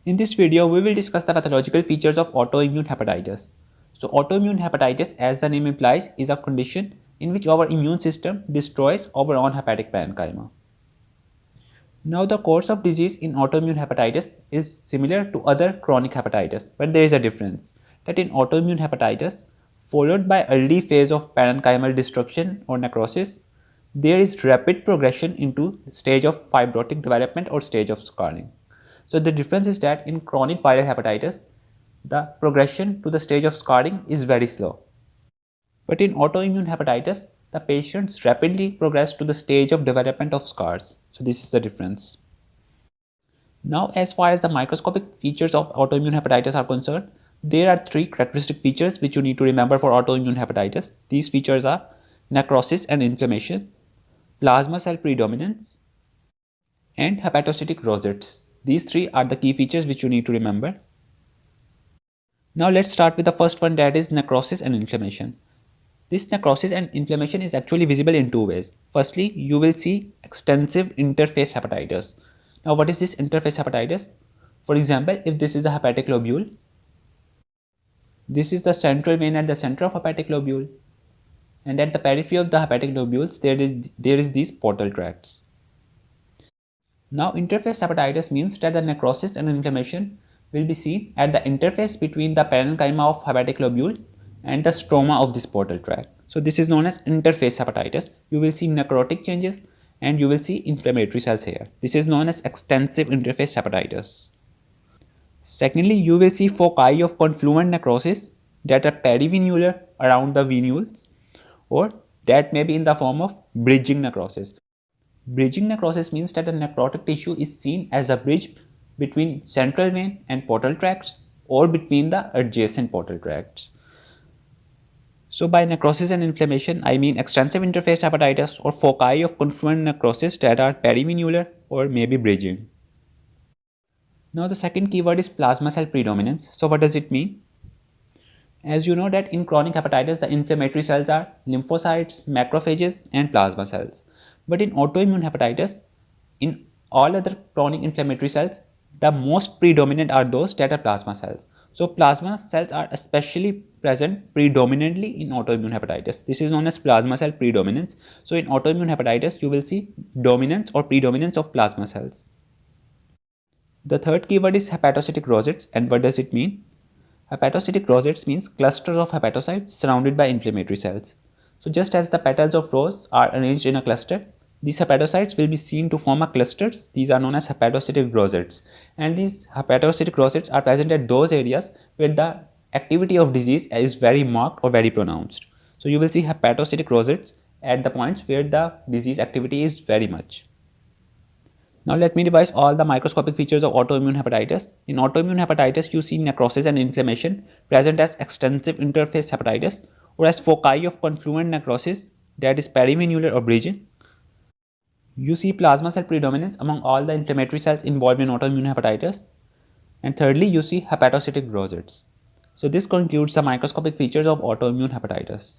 In this video, we will discuss the pathological features of autoimmune hepatitis. So, autoimmune hepatitis, as the name implies, is a condition in which our immune system destroys our own hepatic parenchyma. Now, the course of disease in autoimmune hepatitis is similar to other chronic hepatitis, but there is a difference that in autoimmune hepatitis, followed by early phase of parenchymal destruction or necrosis, there is rapid progression into stage of fibrotic development or stage of scarring. So the difference is that in chronic viral hepatitis, the progression to the stage of scarring is very slow. But in autoimmune hepatitis, the patients rapidly progress to the stage of development of scars. So this is the difference. Now, as far as the microscopic features of autoimmune hepatitis are concerned, there are three characteristic features which you need to remember for autoimmune hepatitis. These features are necrosis and inflammation, plasma cell predominance, and hepatocytic rosettes. These three are the key features which you need to remember. Now let's start with the first one, that is necrosis and inflammation. This necrosis and inflammation is actually visible in two ways. Firstly, you will see extensive interface hepatitis. Now what is this interface hepatitis? For example, if this is the hepatic lobule, this is the central vein at the center of hepatic lobule, and at the periphery of the hepatic lobules there is these portal tracts. Now interface hepatitis means that the necrosis and inflammation will be seen at the interface between the parenchyma of hepatic lobule and the stroma of this portal tract. So this is known as interface hepatitis. You will see necrotic changes and you will see inflammatory cells here. This is known as extensive interface hepatitis. Secondly, you will see foci of confluent necrosis that are perivenular around the venules, or that may be in the form of bridging necrosis. Bridging necrosis means that the necrotic tissue is seen as a bridge between central vein and portal tracts or between the adjacent portal tracts. So by necrosis and inflammation, I mean extensive interface hepatitis or foci of confluent necrosis that are perivenular or maybe bridging. Now the second keyword is plasma cell predominance. So what does it mean? As you know that in chronic hepatitis, the inflammatory cells are lymphocytes, macrophages and plasma cells. But in autoimmune hepatitis, in all other chronic inflammatory cells, the most predominant are those that are plasma cells. So plasma cells are especially present predominantly in autoimmune hepatitis. This is known as plasma cell predominance. So in autoimmune hepatitis, you will see dominance or predominance of plasma cells. The third keyword is hepatocytic rosettes. And what does it mean? Hepatocytic rosettes means clusters of hepatocytes surrounded by inflammatory cells. So just as the petals of rose are arranged in a cluster, these hepatocytes will be seen to form a clusters. These are known as hepatocytic rosettes. And these hepatocytic rosettes are present at those areas where the activity of disease is very marked or very pronounced. So you will see hepatocytic rosettes at the points where the disease activity is very much. Now let me revise all the microscopic features of autoimmune hepatitis. In autoimmune hepatitis, you see necrosis and inflammation present as extensive interface hepatitis or as foci of confluent necrosis, that is perivenular or bridging. You see plasma cell predominance among all the inflammatory cells involved in autoimmune hepatitis. And thirdly, you see hepatocytic rosettes. So this concludes the microscopic features of autoimmune hepatitis.